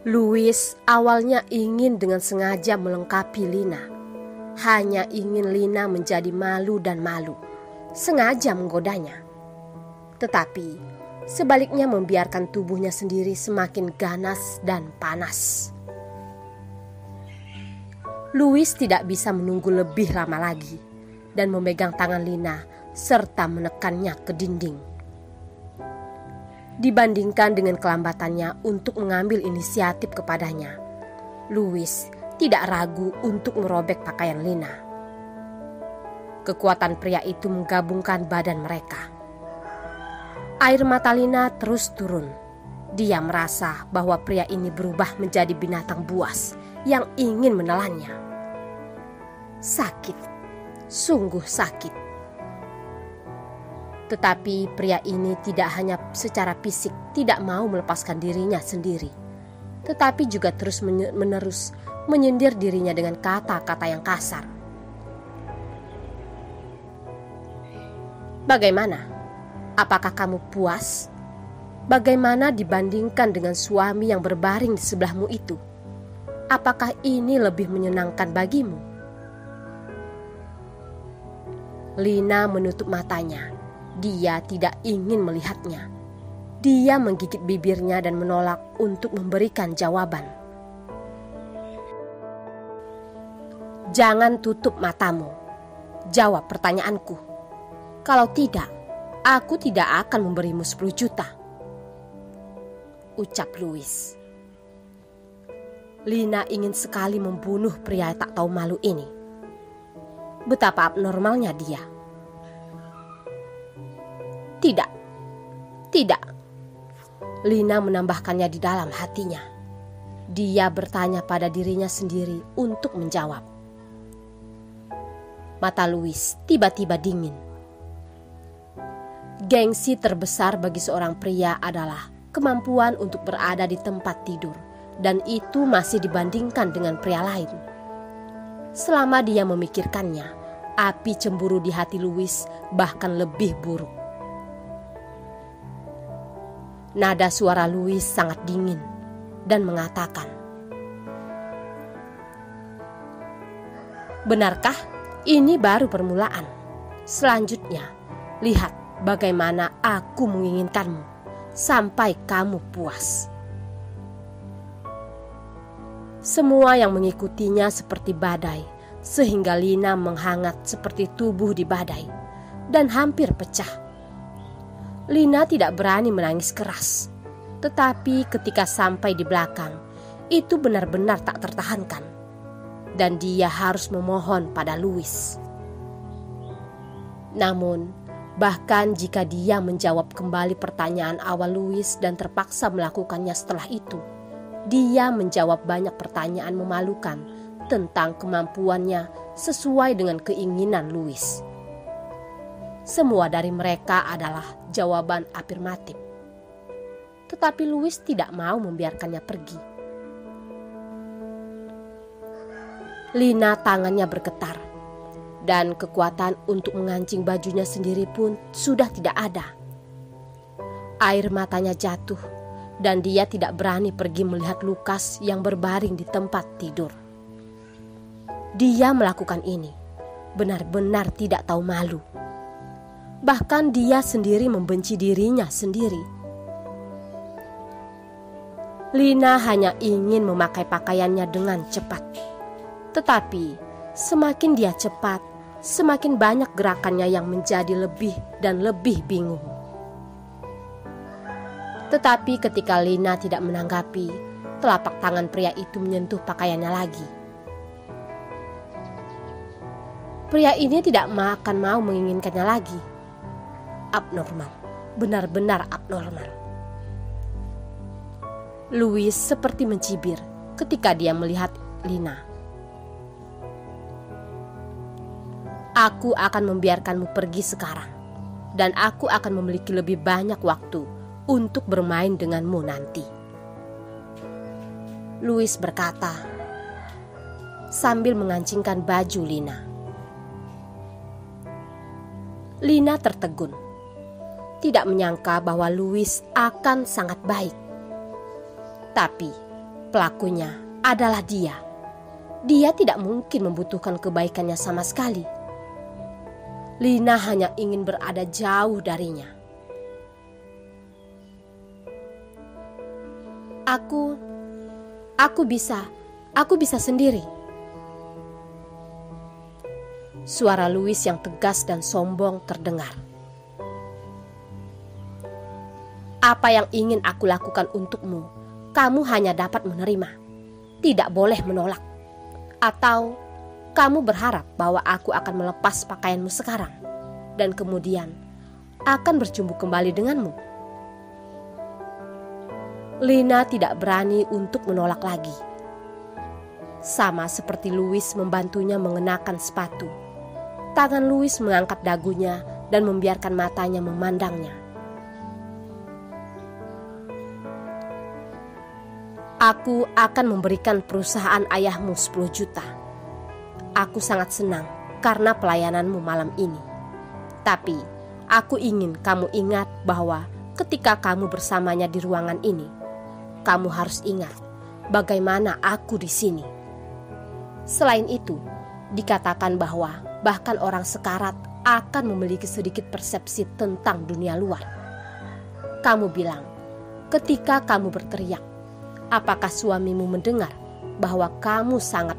Louis awalnya ingin dengan sengaja melengkapi Lina. Hanya ingin Lina menjadi malu dan malu, sengaja menggodanya. Tetapi sebaliknya membiarkan tubuhnya sendiri semakin ganas dan panas. Louis tidak bisa menunggu lebih lama lagi dan memegang tangan Lina serta menekannya ke dinding. Dibandingkan dengan kelambatannya untuk mengambil inisiatif kepadanya, Louis tidak ragu untuk merobek pakaian Lina. Kekuatan pria itu menggabungkan badan mereka. Air mata Lina terus turun. Dia merasa bahwa pria ini berubah menjadi binatang buas yang ingin menelannya. Sakit, sungguh sakit. Tetapi pria ini tidak hanya secara fisik tidak mau melepaskan dirinya sendiri, tetapi juga terus-menerus menyindir dirinya dengan kata-kata yang kasar. Bagaimana? Apakah kamu puas? Bagaimana dibandingkan dengan suami yang berbaring di sebelahmu itu? Apakah ini lebih menyenangkan bagimu? Lina menutup matanya. Dia tidak ingin melihatnya. Dia menggigit bibirnya dan menolak untuk memberikan jawaban. Jangan tutup matamu. Jawab pertanyaanku. Kalau tidak, aku tidak akan memberimu 10 juta. Ucap Louis. Lina ingin sekali membunuh pria tak tahu malu ini. Betapa abnormalnya dia. Tidak. Lina menambahkannya di dalam hatinya. Dia bertanya pada dirinya sendiri untuk menjawab. Mata Louis tiba-tiba dingin. Gengsi terbesar bagi seorang pria adalah kemampuan untuk berada di tempat tidur, dan itu masih dibandingkan dengan pria lain. Selama dia memikirkannya, api cemburu di hati Louis bahkan lebih buruk. Nada suara Louis sangat dingin dan mengatakan, benarkah ini baru permulaan? Selanjutnya, lihat bagaimana aku menginginkanmu sampai kamu puas. Semua yang mengikutinya seperti badai, sehingga Lina menghangat seperti tubuh di badai dan hampir pecah. Lina tidak berani menangis keras, tetapi ketika sampai di belakang, itu benar-benar tak tertahankan, dan dia harus memohon pada Louis. Namun, bahkan jika dia menjawab kembali pertanyaan awal Louis dan terpaksa melakukannya setelah itu, dia menjawab banyak pertanyaan memalukan tentang kemampuannya sesuai dengan keinginan Louis. Semua dari mereka adalah jawaban afirmatif. Tetapi Louis tidak mau membiarkannya pergi. Lina tangannya bergetar, dan kekuatan untuk mengancing bajunya sendiri pun sudah tidak ada. Air matanya jatuh, dan dia tidak berani pergi melihat Lukas yang berbaring di tempat tidur. Dia melakukan ini benar-benar tidak tahu malu. Bahkan dia sendiri membenci dirinya sendiri. Lina hanya ingin memakai pakaiannya dengan cepat. Tetapi semakin dia cepat, semakin banyak gerakannya yang menjadi lebih dan lebih bingung. Tetapi ketika Lina tidak menanggapi, telapak tangan pria itu menyentuh pakaiannya lagi. Pria ini tidak akan mau menginginkannya lagi. Abnormal, benar-benar abnormal. Louis seperti mencibir ketika dia melihat Lina. Aku akan membiarkanmu pergi sekarang, dan aku akan memiliki lebih banyak waktu untuk bermain denganmu nanti. Louis berkata sambil mengancingkan baju Lina. Lina tertegun. Tidak menyangka bahwa Louis akan sangat baik. Tapi Pelakunya adalah dia. Dia tidak mungkin membutuhkan kebaikannya sama sekali. Lina hanya ingin berada jauh darinya. Aku bisa sendiri. Suara Louis yang tegas dan sombong terdengar. Apa yang ingin aku lakukan untukmu, kamu hanya dapat menerima, tidak boleh menolak. Atau kamu berharap bahwa aku akan melepas pakaianmu sekarang dan kemudian akan berjumpa kembali denganmu? Lina tidak berani untuk menolak lagi. Sama seperti Louis membantunya mengenakan sepatu, tangan Louis mengangkat dagunya dan membiarkan matanya memandangnya. Aku akan memberikan perusahaan ayahmu 10 juta. Aku sangat senang karena pelayananmu malam ini. Tapi aku ingin kamu ingat bahwa ketika kamu bersamanya di ruangan ini, kamu harus ingat bagaimana aku di sini. Selain itu, dikatakan bahwa bahkan orang sekarat akan memiliki sedikit persepsi tentang dunia luar. Kamu bilang, ketika kamu berteriak, apakah suamimu mendengar bahwa kamu sangat